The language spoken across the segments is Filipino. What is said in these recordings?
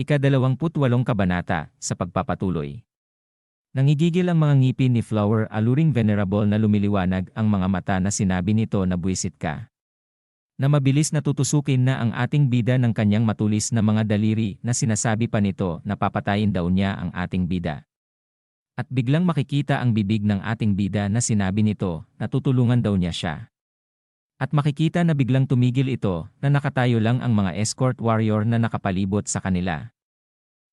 Ika-28 kabanata, sa pagpapatuloy. Nangigigil ang mga ngipin ni Flower, aluring venerable na lumiliwanag ang mga mata na sinabi nito na buwisit ka. Na mabilis na tutusukin na ang ating bida ng kanyang matulis na mga daliri na sinasabi pa nito na papatayin daw niya ang ating bida. At biglang makikita ang bibig ng ating bida na sinabi nito na tutulungan daw niya siya. At makikita na biglang tumigil ito na nakatayo lang ang mga escort warrior na nakapalibot sa kanila.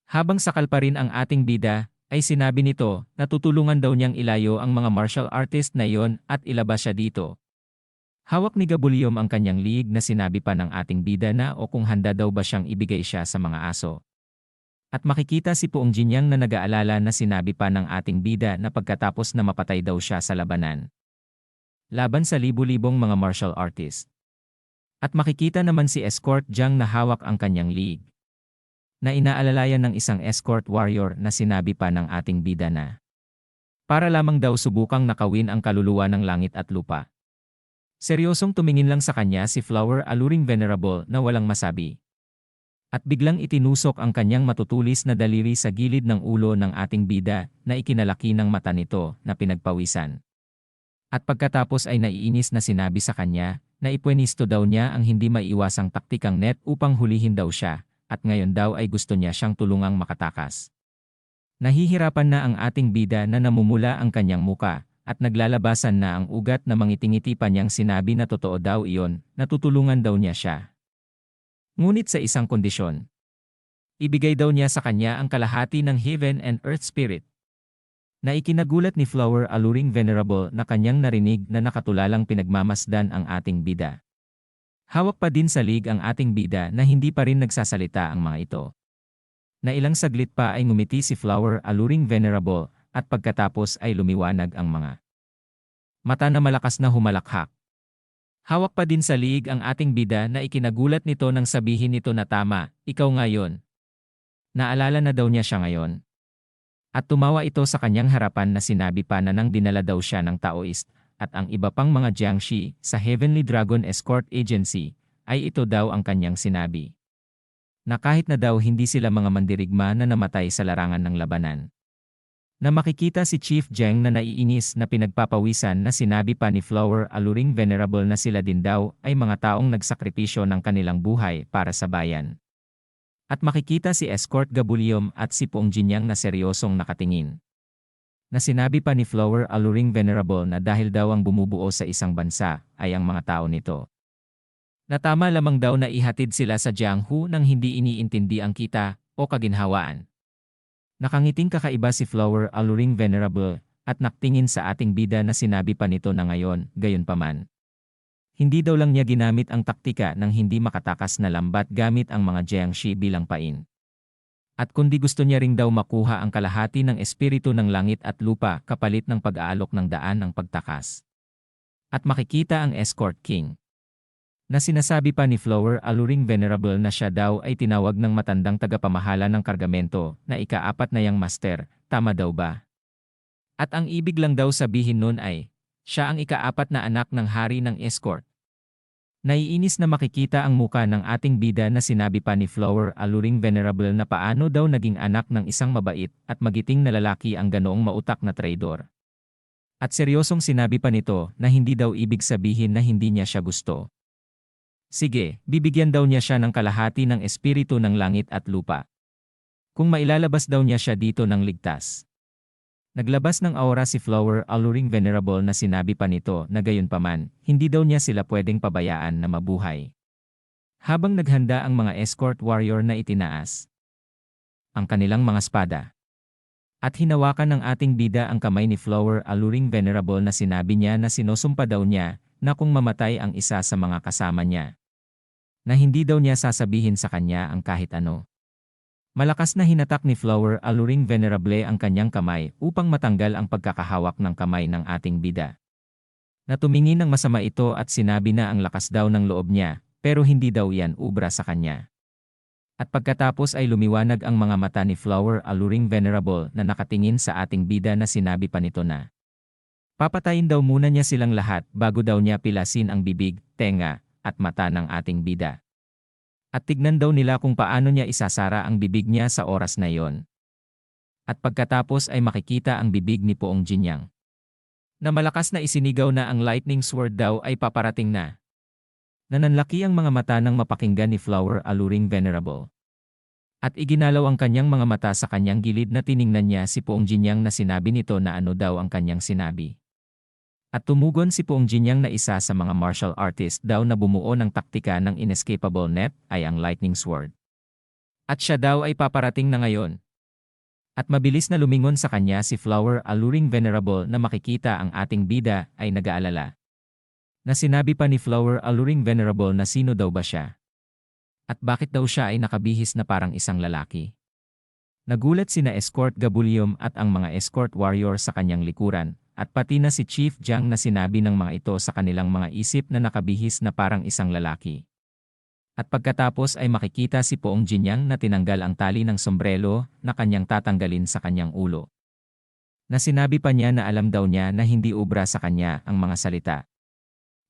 Habang sakal pa rin ang ating bida, ay sinabi nito na tutulungan daw niyang ilayo ang mga martial artist na iyon at ilabas siya dito. Hawak ni Gabuliom ang kanyang liig na sinabi pa ng ating bida na o kung handa daw ba siyang ibigay siya sa mga aso. At makikita si Puong Jinyang na nag-aalala na sinabi pa ng ating bida na pagkatapos na mapatay daw siya sa labanan. Laban sa libu-libong mga martial artist. At makikita naman si Escort Jiang na hawak ang kanyang liig. Na inaalalayan ng isang escort warrior na sinabi pa ng ating bida na para lamang daw subukang nakawin ang kaluluwa ng langit at lupa. Seryosong tumingin lang sa kanya si Flower, aluring venerable na walang masabi. At biglang itinusok ang kanyang matutulis na daliri sa gilid ng ulo ng ating bida na ikinalaki ng mata nito na pinagpawisan. At pagkatapos ay naiinis na sinabi sa kanya na ipwenisto daw niya ang hindi maiiwasang taktikang net upang hulihin daw siya, at ngayon daw ay gusto niya siyang tulungang makatakas. Nahihirapan na ang ating bida na namumula ang kanyang muka, at naglalabasan na ang ugat na mangitingiti pa niyang sinabi na totoo daw iyon, na tutulungan daw niya siya. Ngunit sa isang kondisyon. Ibigay daw niya sa kanya ang kalahati ng Heaven and Earth Spirit. Na ikinagulat ni Flower, aluring venerable na kanyang narinig na nakatulalang pinagmamasdan ang ating bida. Hawak pa din sa liig ang ating bida na hindi pa rin nagsasalita ang mga ito. Na ilang saglit pa ay ngumiti si Flower, aluring venerable, at pagkatapos ay lumiwanag ang mga mata na malakas na humalakhak. Hawak pa din sa liig ang ating bida na ikinagulat nito nang sabihin nito na tama, ikaw ngayon. Naalala na daw niya siya ngayon. At tumawa ito sa kanyang harapan na sinabi pa na nang dinala daw siya ng Taoist at ang iba pang mga Jiangshi sa Heavenly Dragon Escort Agency, ay ito daw ang kanyang sinabi. Na kahit na daw hindi sila mga mandirigma na namatay sa larangan ng labanan. Na makikita si Chief Zheng na naiinis na pinagpapawisan na sinabi pa ni Flower, aluring venerable na sila din daw ay mga taong nagsakripisyo ng kanilang buhay para sa bayan. At makikita si Escort Gabuliom at si Puong Jinyang na seryosong nakatingin. Na sinabi pa ni Flower, aluring venerable na dahil daw ang bumubuo sa isang bansa ay ang mga tao nito. Na tama lamang daw na ihatid sila sa Jianghu nang hindi iniintindi ang kita o kaginhawaan. Nakangiting kakaiba si Flower, aluring venerable, at naktingin sa ating bida na sinabi pa nito na ngayon, gayunpaman. Hindi daw lang niya ginamit ang taktika ng hindi makatakas na lambat gamit ang mga Jiangshi bilang pain. At kundi gusto niya ring daw makuha ang kalahati ng espiritu ng langit at lupa kapalit ng pag-aalok ng daan ng pagtakas. At makikita ang Escort King. Na sinasabi pa ni Flower, aluring venerable na siya daw ay tinawag ng matandang tagapamahala ng kargamento na ika-4 na yang master, tama daw ba? At ang ibig lang daw sabihin nun ay, siya ang ika-4 na anak ng hari ng escort. Naiinis na makikita ang muka ng ating bida na sinabi pa ni Flower, aluring venerable na paano daw naging anak ng isang mabait at magiting na lalaki ang ganoong mautak na traidor. At seryosong sinabi pa nito na hindi daw ibig sabihin na hindi niya siya gusto. Sige, bibigyan daw niya siya ng kalahati ng espiritu ng langit at lupa. Kung mailalabas daw niya siya dito ng ligtas. Naglabas ng aura si Flower, aluring venerable na sinabi pa nito na gayunpaman, hindi daw niya sila pwedeng pabayaan na mabuhay. Habang naghanda ang mga escort warrior na itinaas ang kanilang mga espada. At hinawakan ng ating bida ang kamay ni Flower, aluring venerable na sinabi niya na sinusumpa daw niya na kung mamatay ang isa sa mga kasama niya. Na hindi daw niya sasabihin sa kanya ang kahit ano. Malakas na hinatak ni Flower, aluring venerable ang kanyang kamay upang matanggal ang pagkakahawak ng kamay ng ating bida. Na tumingin ng masama ito at sinabi na ang lakas daw ng loob niya, pero hindi daw yan ubra sa kanya. At pagkatapos ay lumiwanag ang mga mata ni Flower, aluring venerable na nakatingin sa ating bida na sinabi pa nito na papatayin daw muna niya silang lahat bago daw niya pilasin ang bibig, tenga, at mata ng ating bida. At tignan daw nila kung paano niya isasara ang bibig niya sa oras na iyon. At pagkatapos ay makikita ang bibig ni Poong Jinyang. Na malakas na isinigaw na ang lightning sword daw ay paparating na. Nananlaki ang mga mata nang mapakinggan ni Flower Alluring Venerable. At iginalaw ang kanyang mga mata sa kanyang gilid na tiningnan niya si Poong Jinyang na sinabi nito na ano daw ang kanyang sinabi. At tumugon si Poong Jinyang na isa sa mga martial artist daw na bumuo ng taktika ng inescapable net ay ang lightning sword. At siya daw ay paparating na ngayon. At mabilis na lumingon sa kanya si Flower Alluring Venerable na makikita ang ating bida ay nag-aalala. Na sinabi pa ni Flower Alluring Venerable na sino daw ba siya? At bakit daw siya ay nakabihis na parang isang lalaki? Nagulat sina Escort Gabulium at ang mga escort warrior sa kanyang likuran, at pati na si Chief Jiang na sinabi ng mga ito sa kanilang mga isip na nakabihis na parang isang lalaki. At pagkatapos ay makikita si Poong Jinyang na tinanggal ang tali ng sombrero na kanyang tatanggalin sa kanyang ulo. Na sinabi pa niya na alam daw niya na hindi ubra sa kanya ang mga salita.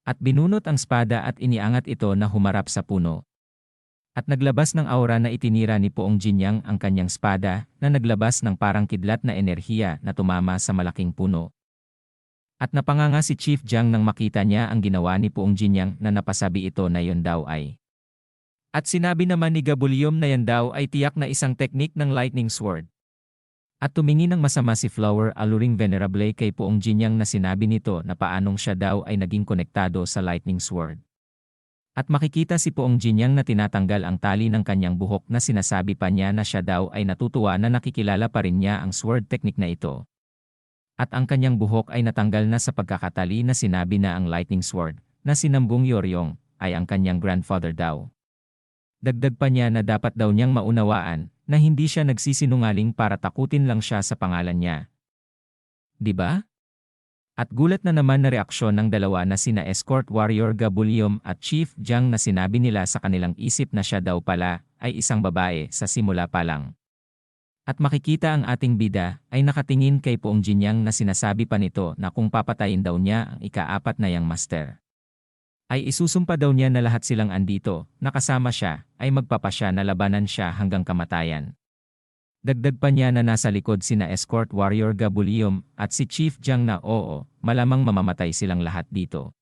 At binunot ang espada at iniangat ito na humarap sa puno. At naglabas ng aura na itinira ni Poong Jinyang ang kanyang espada na naglabas ng parang kidlat na enerhiya na tumama sa malaking puno. At napanganga si Chief Jiang nang makita niya ang ginawa ni Poong Jinyang na napasabi ito na yon daw ay. At sinabi naman ni Gabulium na yan daw ay tiyak na isang teknik ng lightning sword. At tumingin ng masama si Flower Alluring Venerable kay Poong Jinyang na sinabi nito na paanong siya daw ay naging konektado sa lightning sword. At makikita si Poong Jinyang na tinatanggal ang tali ng kanyang buhok na sinasabi pa niya na siya daw ay natutuwa na nakikilala pa rin niya ang sword technique na ito. At ang kanyang buhok ay natanggal na sa pagkakatali na sinabi na ang lightning sword, na sinambung Yoryong, ay ang kanyang grandfather daw. Dagdag pa niya na dapat daw niyang maunawaan na hindi siya nagsisinungaling para takutin lang siya sa pangalan niya. Diba? At gulat na naman na reaksyon ng dalawa na sina Escort Warrior Gabulium at Chief Jiang na sinabi nila sa kanilang isip na siya daw pala ay isang babae sa simula pa lang. At makikita ang ating bida ay nakatingin kay Poong Jinyang na sinasabi pa nito na kung papatayin daw niya ang ika-4 na yang master. Ay isusumpa daw niya na lahat silang andito, nakasama siya, ay magpapasya na labanan siya hanggang kamatayan. Dagdag pa niya na nasa likod sina Escort Warrior Gabulium at si Chief Jiang na oo, malamang mamamatay silang lahat dito.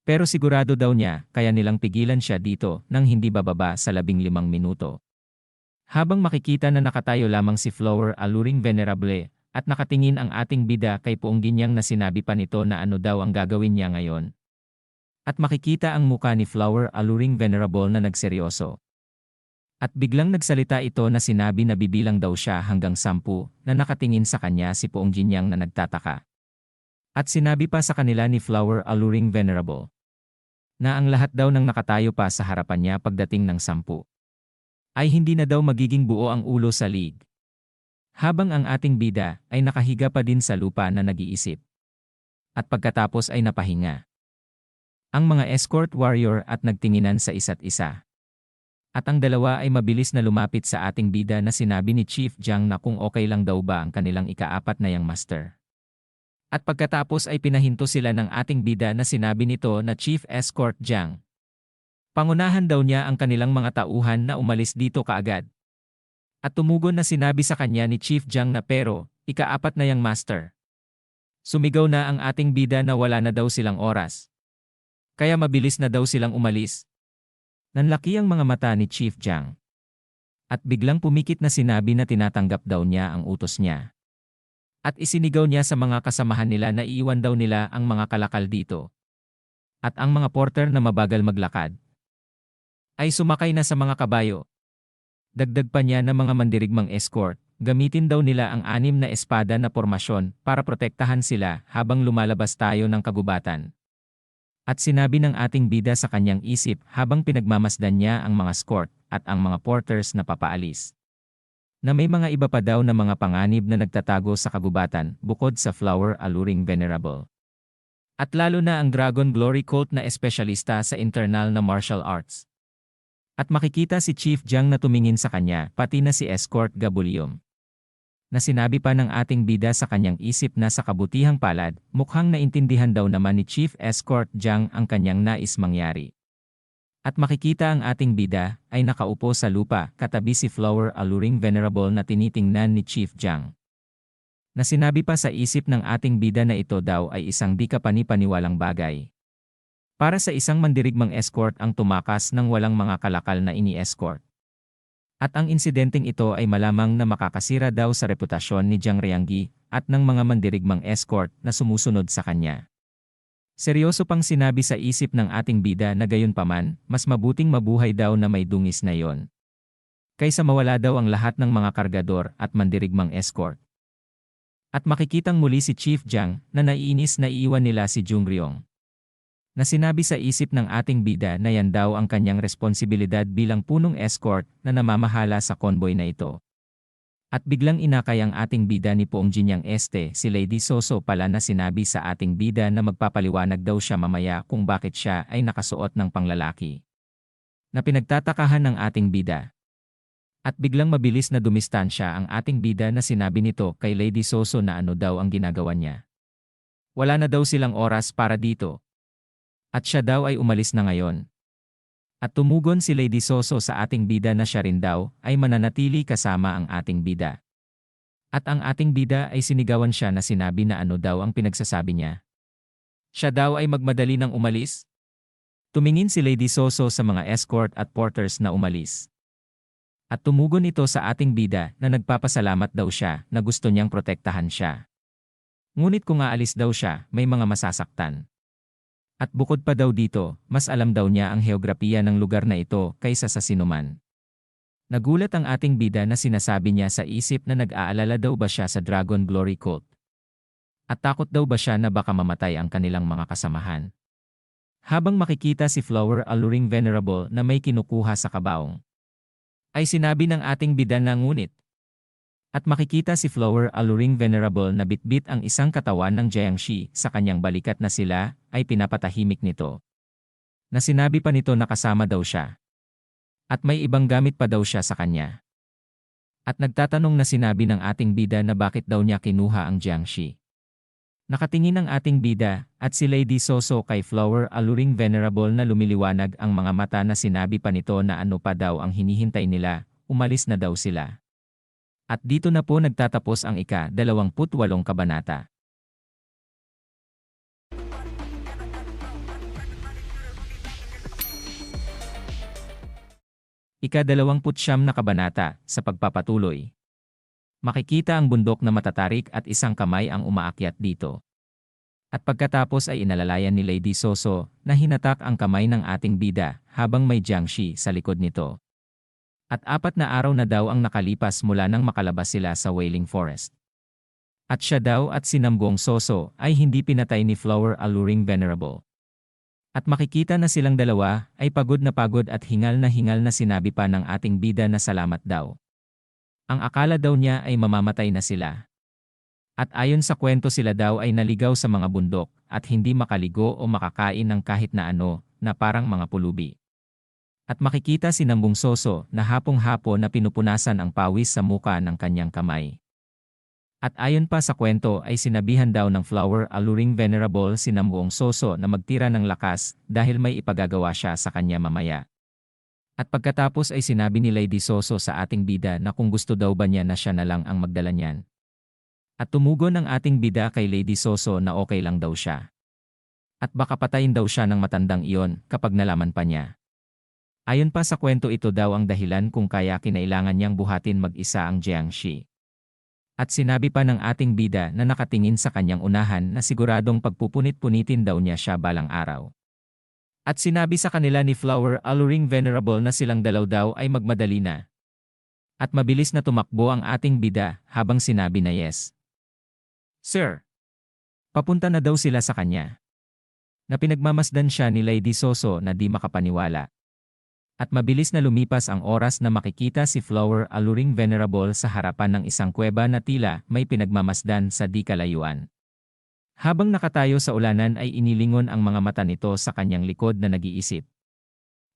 Pero sigurado daw niya kaya nilang pigilan siya dito nang hindi bababa sa 15 minuto. Habang makikita na nakatayo lamang si Flower Alluring Venerable at nakatingin ang ating bida kay Poong Jinyang na sinabi pa nito na ano daw ang gagawin niya ngayon. At makikita ang muka ni Flower Alluring Venerable na nagseryoso. At biglang nagsalita ito na sinabi na bibilang daw siya hanggang 10 na nakatingin sa kanya si Poong Jinyang na nagtataka. At sinabi pa sa kanila ni Flower Alluring Venerable na ang lahat daw ng nakatayo pa sa harapan niya pagdating ng 10 ay hindi na daw magiging buo ang ulo sa lig. Habang ang ating bida ay nakahiga pa din sa lupa na nag-iisip. At pagkatapos ay napahinga. Ang mga escort warrior at nagtinginan sa isa't isa. At ang dalawa ay mabilis na lumapit sa ating bida na sinabi ni Chief Jiang na kung okay lang daw ba ang kanilang ika-4 na yang master. At pagkatapos ay pinahinto sila ng ating bida na sinabi nito na Chief Escort Jiang. Pangunahan daw niya ang kanilang mga tauhan na umalis dito kaagad. At tumugon na sinabi sa kanya ni Chief Jiang na pero, ika-4 na yang master. Sumigaw na ang ating bida na wala na daw silang oras. Kaya mabilis na daw silang umalis. Nanlaki ang mga mata ni Chief Jiang. At biglang pumikit na sinabi na tinatanggap daw niya ang utos niya. At isinigaw niya sa mga kasamahan nila na iiwan daw nila ang mga kalakal dito. At ang mga porter na mabagal maglakad ay sumakay na sa mga kabayo. Dagdag pa niya na mga mandirigmang escort, gamitin daw nila ang 6 na espada na pormasyon para protektahan sila habang lumalabas tayo ng kagubatan. At sinabi ng ating bida sa kanyang isip habang pinagmamasdan niya ang mga escort at ang mga porters na papaalis. Na may mga iba pa daw na mga panganib na nagtatago sa kagubatan bukod sa Flower Alluring Venerable. At lalo na ang Dragon Glory Cult na espesyalista sa internal na martial arts. At makikita si Chief Jiang na tumingin sa kanya pati na si Escort Gabulium. Na sinabi pa ng ating bida sa kanyang isip na sa kabutihang palad, mukhang naintindihan daw naman ni Chief Escort Jiang ang kanyang nais mangyari. At makikita ang ating bida ay nakaupo sa lupa katabi si Flower Alluring Venerable na tinitingnan ni Chief Jiang. Na sinabi pa sa isip ng ating bida na ito daw ay isang di kapani-paniwalang bagay. Para sa isang mandirigmang escort ang tumakas ng walang mga kalakal na ini-escort. At ang insidenteng ito ay malamang na makakasira daw sa reputasyon ni Jiang Rianggi at ng mga mandirigmang escort na sumusunod sa kanya. Seryoso pang sinabi sa isip ng ating bida na gayunpaman, mas mabuting mabuhay daw na may dungis na yon. Kaysa mawala daw ang lahat ng mga kargador at mandirigmang escort. At makikitang muli si Chief Jiang na naiinis na iiwan nila si Jung Ryong. Na sinabi sa isip ng ating bida na yan daw ang kanyang responsibilidad bilang punong escort na namamahala sa convoy na ito. At biglang inakay ang ating bida ni Poong Jinyang si Lady Soso pala na sinabi sa ating bida na magpapaliwanag daw siya mamaya kung bakit siya ay nakasuot ng panglalaki. Na pinagtatakahan ng ating bida. At biglang mabilis na dumistansya ang ating bida na sinabi nito kay Lady Soso na ano daw ang ginagawa niya. Wala na daw silang oras para dito. At siya daw ay umalis na ngayon. At tumugon si Lady Soso sa ating bida na siya rin daw ay mananatili kasama ang ating bida. At ang ating bida ay sinigawan siya na sinabi na ano daw ang pinagsasabi niya. Siya daw ay magmadali ng umalis? Tumingin si Lady Soso sa mga escort at porters na umalis. At tumugon ito sa ating bida na nagpapasalamat daw siya na gusto niyang protektahan siya. Ngunit kung aalis daw siya, may mga masasaktan. At bukod pa daw dito, mas alam daw niya ang heograpiya ng lugar na ito kaysa sa sinuman. Nagulat ang ating bida na sinasabi niya sa isip na nag-aalala daw ba siya sa Dragon Glory Cult. At takot daw ba siya na baka mamatay ang kanilang mga kasamahan. Habang makikita si Flower Alluring Venerable na may kinukuha sa kabaong, ay sinabi ng ating bida na ngunit. At makikita si Flower Alluring Venerable na bitbit ang isang katawan ng Jiangshi sa kanyang balikat na sila ay pinapatahimik nito. Na sinabi pa nito na kasama daw siya. At may ibang gamit pa daw siya sa kanya. At nagtatanong na sinabi ng ating bida na bakit daw niya kinuha ang Jiangshi. Nakatingin ang ating bida at si Lady Soso kay Flower Alluring Venerable na lumiliwanag ang mga mata na sinabi pa nito na ano pa daw ang hinihintay nila, umalis na daw sila. At dito na po nagtatapos ang ika-28 kabanata. Ika-29 na kabanata, sa pagpapatuloy. Makikita ang bundok na matatarik at isang kamay ang umaakyat dito. At pagkatapos ay inalalayan ni Lady Soso na hinatak ang kamay ng ating bida habang may Jiangshi sa likod nito. At 4 na araw na daw ang nakalipas mula nang makalabas sila sa Wailing Forest. At siya daw at si Namgong Soso ay hindi pinatay ni Flower Alluring Venerable. At makikita na silang dalawa ay pagod at hingal na sinabi pa ng ating bida na salamat daw. Ang akala daw niya ay mamamatay na sila. At ayon sa kwento sila daw ay naligaw sa mga bundok at hindi makaligo o makakain ng kahit na ano na parang mga pulubi. At makikita si Namgong Soso na hapong-hapo na pinupunasan ang pawis sa muka ng kanyang kamay. At ayon pa sa kwento ay sinabihan daw ng Flower Alluring Venerable si Namgong Soso na magtira ng lakas dahil may ipagagawa siya sa kanya mamaya. At pagkatapos ay sinabi ni Lady Soso sa ating bida na kung gusto daw ba niya na siya na lang ang magdala niyan. At tumugon ang ating bida kay Lady Soso na okay lang daw siya. At baka patayin daw siya ng matandang iyon kapag nalaman pa niya. Ayon pa sa kwento ito daw ang dahilan kung kaya kinailangan niyang buhatin mag-isa ang Jiangshi. At sinabi pa ng ating bida na nakatingin sa kanyang unahan na siguradong pagpupunit-punitin daw niya siya balang araw. At sinabi sa kanila ni Flower Alluring Venerable na silang dalaw daw ay magmadali na. At mabilis na tumakbo ang ating bida habang sinabi na yes. Sir. Papunta na daw sila sa kanya. Na pinagmamasdan siya ni Lady Soso na di makapaniwala. At mabilis na lumipas ang oras na makikita si Flower Alluring Venerable sa harapan ng isang kuweba na tila may pinagmamasdan sa di kalayuan. Habang nakatayo sa ulanan ay inilingon ang mga mata nito sa kanyang likod na nag-iisip.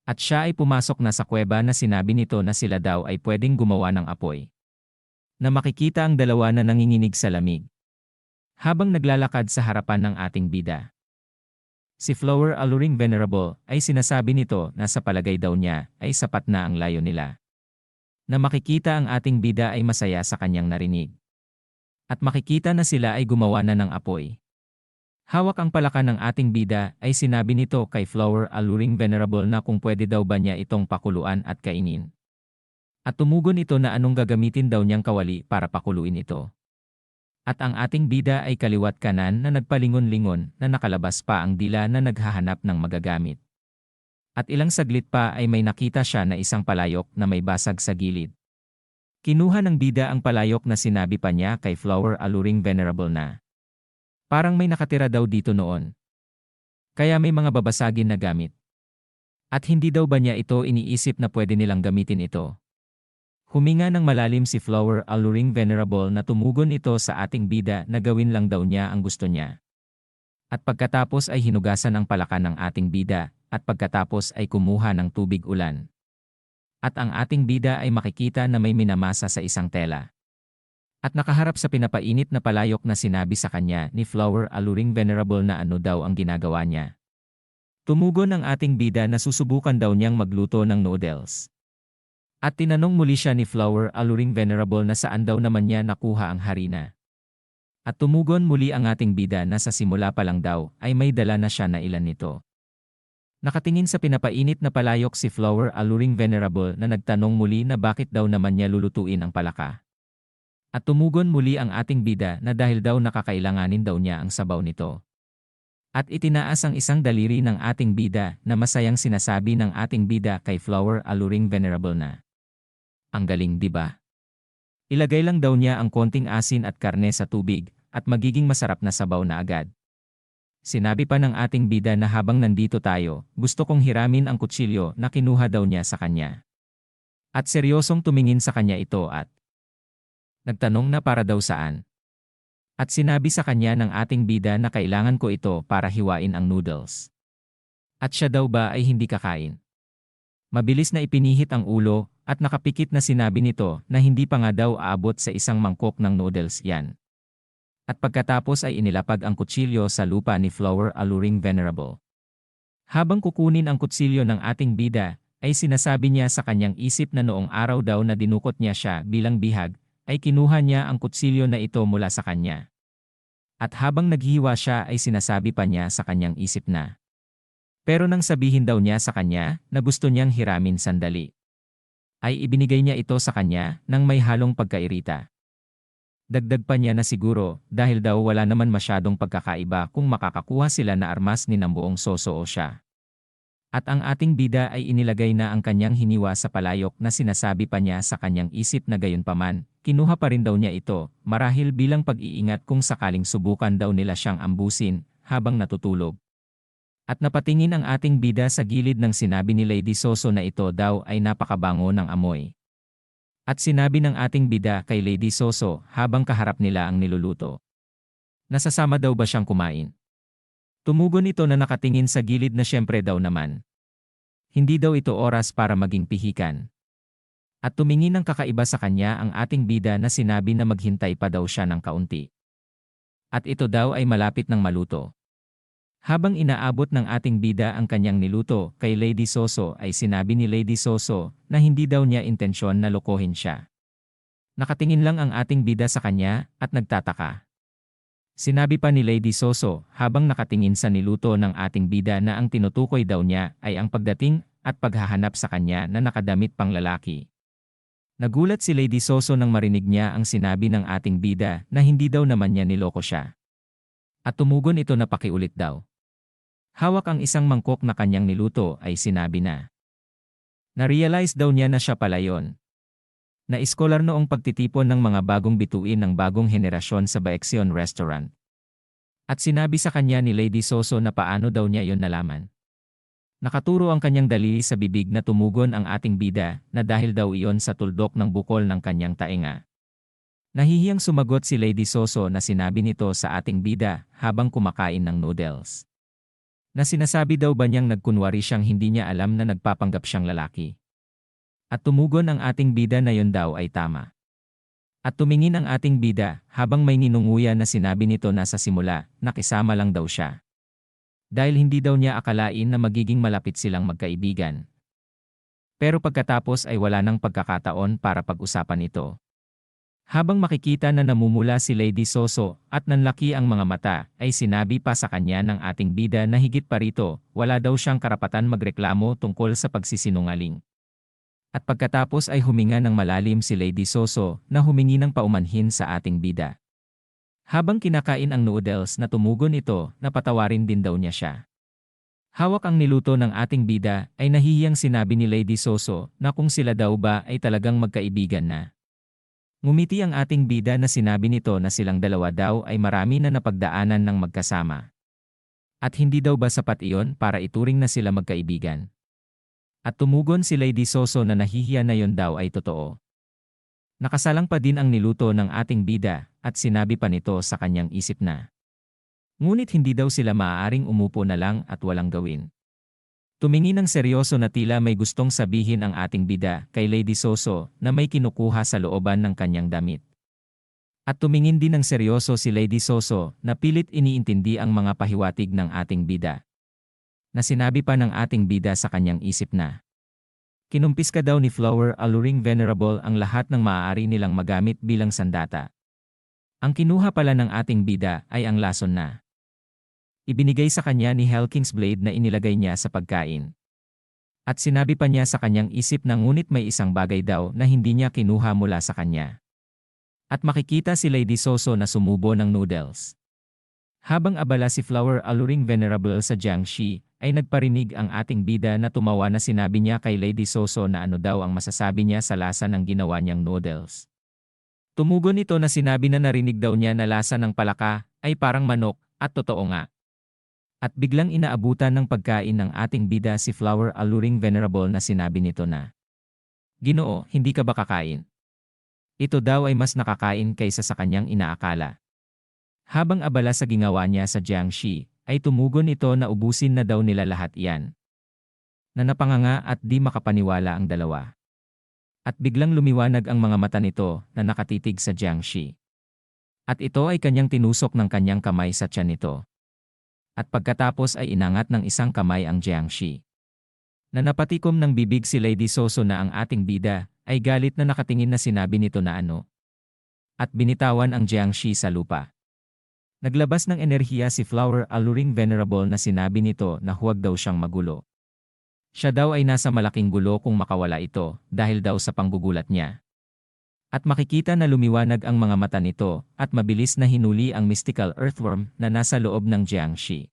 At siya ay pumasok na sa kuweba na sinabi nito na sila daw ay pwedeng gumawa ng apoy. Na makikita ang dalawa na nanginginig sa lamig. Habang naglalakad sa harapan ng ating bida. Si Flower Alluring Venerable ay sinasabi nito na sa palagay daw niya ay sapat na ang layo nila. Na makikita ang ating bida ay masaya sa kanyang narinig. At makikita na sila ay gumawa na ng apoy. Hawak ang palaka ng ating bida ay sinabi nito kay Flower Alluring Venerable na kung pwede daw ba niya itong pakuluan at kainin. At tumugon ito na anong gagamitin daw niyang kawali para pakuluin ito. At ang ating bida ay kaliwat kanan na nagpalingon-lingon na nakalabas pa ang dila na naghahanap ng magagamit. At ilang saglit pa ay may nakita siya na isang palayok na may basag sa gilid. Kinuha ng bida ang palayok na sinabi pa niya kay Flower Alluring Venerable na parang may nakatira daw dito noon. Kaya may mga babasagin na gamit. At hindi daw ba niya ito iniisip na pwede nilang gamitin ito? Huminga ng malalim si Flower Alluring Venerable na tumugon ito sa ating bida na gawin lang daw niya ang gusto niya. At pagkatapos ay hinugasan ang palaka ng ating bida, at pagkatapos ay kumuha ng tubig ulan. At ang ating bida ay makikita na may minamasa sa isang tela. At nakaharap sa pinapainit na palayok na sinabi sa kanya ni Flower Alluring Venerable na ano daw ang ginagawa niya. Tumugon ang ating bida na susubukan daw niyang magluto ng noodles. At tinanong muli siya ni Flower Alluring Venerable na saan daw naman niya nakuha ang harina. At tumugon muli ang ating bida na sa simula pa lang daw ay may dala na siya na ilan nito. Nakatingin sa pinapainit na palayok si Flower Alluring Venerable na nagtanong muli na bakit daw naman niya lulutuin ang palaka. At tumugon muli ang ating bida na dahil daw nakakailanganin daw niya ang sabaw nito. At itinaas ang isang daliri ng ating bida na masayang sinasabi ng ating bida kay Flower Alluring Venerable na ang galing, di ba? Ilagay lang daw niya ang konting asin at karne sa tubig at magiging masarap na sabaw na agad. Sinabi pa ng ating bida na habang nandito tayo, gusto kong hiramin ang kutsilyo na kinuha daw niya sa kanya. At seryosong tumingin sa kanya ito at nagtanong na para daw saan. At sinabi sa kanya ng ating bida na kailangan ko ito para hiwain ang noodles. At siya daw ba ay hindi kakain? Mabilis na ipinihit ang ulo at nakapikit na sinabi nito na hindi pa nga daw aabot sa isang mangkok ng noodles yan. At pagkatapos ay inilapag ang kutsilyo sa lupa ni Flower Alluring Venerable. Habang kukunin ang kutsilyo ng ating bida, ay sinasabi niya sa kanyang isip na noong araw daw na dinukot niya siya bilang bihag, ay kinuha niya ang kutsilyo na ito mula sa kanya. At habang naghihiwa siya ay sinasabi pa niya sa kanyang isip na pero nang sabihin daw niya sa kanya na gusto niyang hiramin sandali, ay ibinigay niya ito sa kanya nang may halong pagkairita. Dagdag pa niya na siguro dahil daw wala naman masyadong pagkakaiba kung makakakuha sila na armas ni ng buong soso o siya. At ang ating bida ay inilagay na ang kanyang hiniwa sa palayok na sinasabi pa niya sa kanyang isip na gayunpaman, kinuha pa rin daw niya ito marahil bilang pag-iingat kung sakaling subukan daw nila siyang ambusin habang natutulog. At napatingin ang ating bida sa gilid ng sinabi ni Lady Soso na ito daw ay napakabango ng amoy. At sinabi ng ating bida kay Lady Soso habang kaharap nila ang niluluto. Nasasama daw ba siyang kumain? Tumugon ito na nakatingin sa gilid na siyempre daw naman. Hindi daw ito oras para maging pihikan. At tumingin ng kakaiba sa kanya ang ating bida na sinabi na maghintay pa daw siya ng kaunti. At ito daw ay malapit ng maluto. Habang inaabot ng ating bida ang kanyang niluto kay Lady Soso ay sinabi ni Lady Soso na hindi daw niya intensyon na lokohin siya. Nakatingin lang ang ating bida sa kanya at nagtataka. Sinabi pa ni Lady Soso habang nakatingin sa niluto ng ating bida na ang tinutukoy daw niya ay ang pagdating at paghahanap sa kanya na nakadamit pang lalaki. Nagulat si Lady Soso nang marinig niya ang sinabi ng ating bida na hindi daw naman niya niloko siya. At tumugon ito na pakiulit daw. Hawak ang isang mangkok na kanyang niluto ay sinabi na. Na-realize daw niya na siya pala yon. Na iskolar noong pagtitipon ng mga bagong bituin ng bagong henerasyon sa Baeksion Restaurant. At sinabi sa kanya ni Lady Soso na paano daw niya yon nalaman. Nakaturo ang kanyang daliri sa bibig na tumugon ang ating bida na dahil daw iyon sa tuldok ng bukol ng kanyang tainga. Nahihiyang sumagot si Lady Soso na sinabi nito sa ating bida habang kumakain ng noodles. Na sinasabi daw ba niyang nagkunwari siyang hindi niya alam na nagpapanggap siyang lalaki. At tumugon ang ating bida na yon daw ay tama. At tumingin ang ating bida habang may ninunguya na sinabi nito na sa simula, nakisama lang daw siya. Dahil hindi daw niya akalain na magiging malapit silang magkaibigan. Pero pagkatapos ay wala nang pagkakataon para pag-usapan ito. Habang makikita na namumula si Lady Soso at nanlaki ang mga mata, ay sinabi pa sa kanya ng ating bida na higit pa rito, wala daw siyang karapatan magreklamo tungkol sa pagsisinungaling. At pagkatapos ay huminga ng malalim si Lady Soso na humingi ng paumanhin sa ating bida. Habang kinakain ang noodles na tumugon ito, napatawarin din daw niya siya. Hawak ang niluto ng ating bida ay nahihiyang sinabi ni Lady Soso na kung sila daw ba ay talagang magkaibigan na. Ngumiti ang ating bida na sinabi nito na silang dalawa daw ay marami na napagdaanan ng magkasama. At hindi daw ba sapat iyon para ituring na sila magkaibigan? At tumugon si Lady Soso na nahihiya na yon daw ay totoo. Nakasalang pa din ang niluto ng ating bida at sinabi pa nito sa kanyang isip na. Ngunit hindi daw sila maaaring umupo na lang at walang gawin. Tumingin ng seryoso na tila may gustong sabihin ang ating bida kay Lady Soso na may kinukuha sa looban ng kanyang damit. At tumingin din ng seryoso si Lady Soso na pilit iniintindi ang mga pahiwatig ng ating bida. Na sinabi pa ng ating bida sa kanyang isip na. Kinumpis ka daw ni Flower alluring venerable ang lahat ng maaari nilang magamit bilang sandata. Ang kinuha pala ng ating bida ay ang lason na. Ibinigay sa kanya ni Hellking's Blade na inilagay niya sa pagkain. At sinabi pa niya sa kanyang isip na ngunit may isang bagay daw na hindi niya kinuha mula sa kanya. At makikita si Lady Soso na sumubo ng noodles. Habang abala si Flower alluring venerable sa Jiangxi, ay nagparinig ang ating bida na tumawa na sinabi niya kay Lady Soso na ano daw ang masasabi niya sa lasa ng ginawa niyang noodles. Tumugon ito na sinabi na narinig daw niya na lasa ng palaka ay parang manok at totoo nga. At biglang inaabutan ng pagkain ng ating bida si Flower alluring venerable na sinabi nito na. Ginoo, hindi ka ba kakain? Ito daw ay mas nakakain kaysa sa kanyang inaakala. Habang abala sa ginawa niya sa Jiangxi, ay tumugon ito na ubusin na daw nila lahat iyan. Na napanganga at di makapaniwala ang dalawa. At biglang lumiwanag ang mga mata nito na nakatitig sa Jiangxi. At ito ay kanyang tinusok ng kanyang kamay sa tiyan nito. At pagkatapos ay inangat ng isang kamay ang Jiangxi. Na napatikom ng bibig si Lady Soso na ang ating bida ay galit na nakatingin na sinabi nito na ano. At binitawan ang Jiangxi sa lupa. Naglabas ng enerhiya si Flower alluring venerable na sinabi nito na huwag daw siyang magulo. Siya daw ay nasa malaking gulo kung makawala ito dahil daw sa panggugulat niya. At makikita na lumiwanag ang mga mata nito at mabilis na hinuli ang mystical earthworm na nasa loob ng Jiangxi.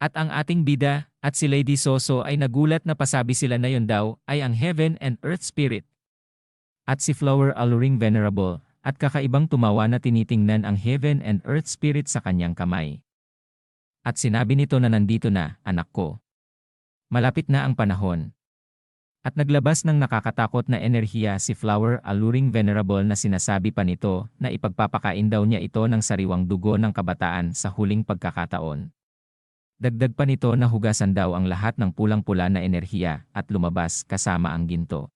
At ang ating bida at si Lady Soso ay nagulat na pasabi sila na yon daw ay ang Heaven and Earth Spirit. At si Flower alluring venerable at kakaibang tumawa na tinitingnan ang Heaven and Earth Spirit sa kanyang kamay. At sinabi nito na nandito na, anak ko. Malapit na ang panahon. At naglabas ng nakakatakot na enerhiya si Flower alluring venerable na sinasabi pa nito na ipagpapakain daw niya ito ng sariwang dugo ng kabataan sa huling pagkakataon. Dagdag pa nito na hugasan daw ang lahat ng pulang-pula na enerhiya at lumabas kasama ang ginto.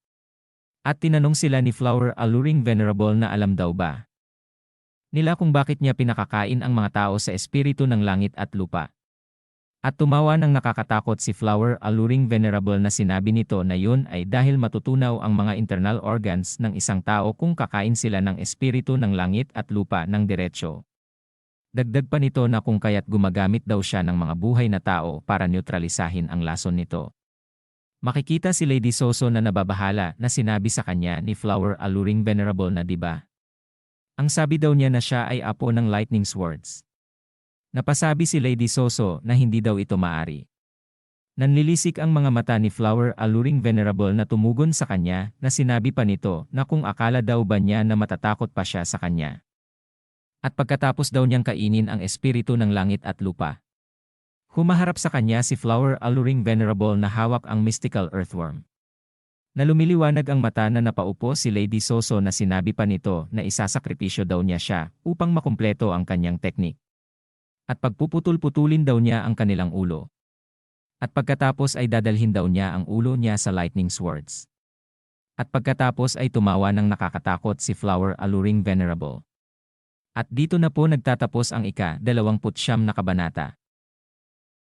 At tinanong sila ni Flower alluring venerable na alam daw ba nila kung bakit niya pinakakain ang mga tao sa espiritu ng langit at lupa. At tumawa ng nakakatakot si Flower alluring venerable na sinabi nito na yun ay dahil matutunaw ang mga internal organs ng isang tao kung kakain sila ng espiritu ng langit at lupa ng diretsyo. Dagdag pa nito na kung kaya't gumagamit daw siya ng mga buhay na tao para neutralisahin ang lason nito. Makikita si Lady Soso na nababahala na sinabi sa kanya ni Flower alluring venerable na diba? Ang sabi daw niya na siya ay apo ng lightning swords. Napasabi si Lady Soso na hindi daw ito maari. Nanlilisik ang mga mata ni Flower alluring venerable na tumugon sa kanya na sinabi pa nito na kung akala daw ba niya na matatakot pa siya sa kanya. At pagkatapos daw niyang kainin ang espiritu ng langit at lupa. Humaharap sa kanya si Flower alluring venerable na hawak ang mystical earthworm. Na lumiliwanag ang mata na napaupo si Lady Soso na sinabi pa nito na isasakripisyo daw niya siya upang makumpleto ang kanyang teknik. At pagpuputol-putulin daw niya ang kanilang ulo. At pagkatapos ay dadalhin daw niya ang ulo niya sa lightning swords. At pagkatapos ay tumawa ng nakakatakot si Flower alluring venerable. At dito na po nagtatapos ang ika-29 na kabanata.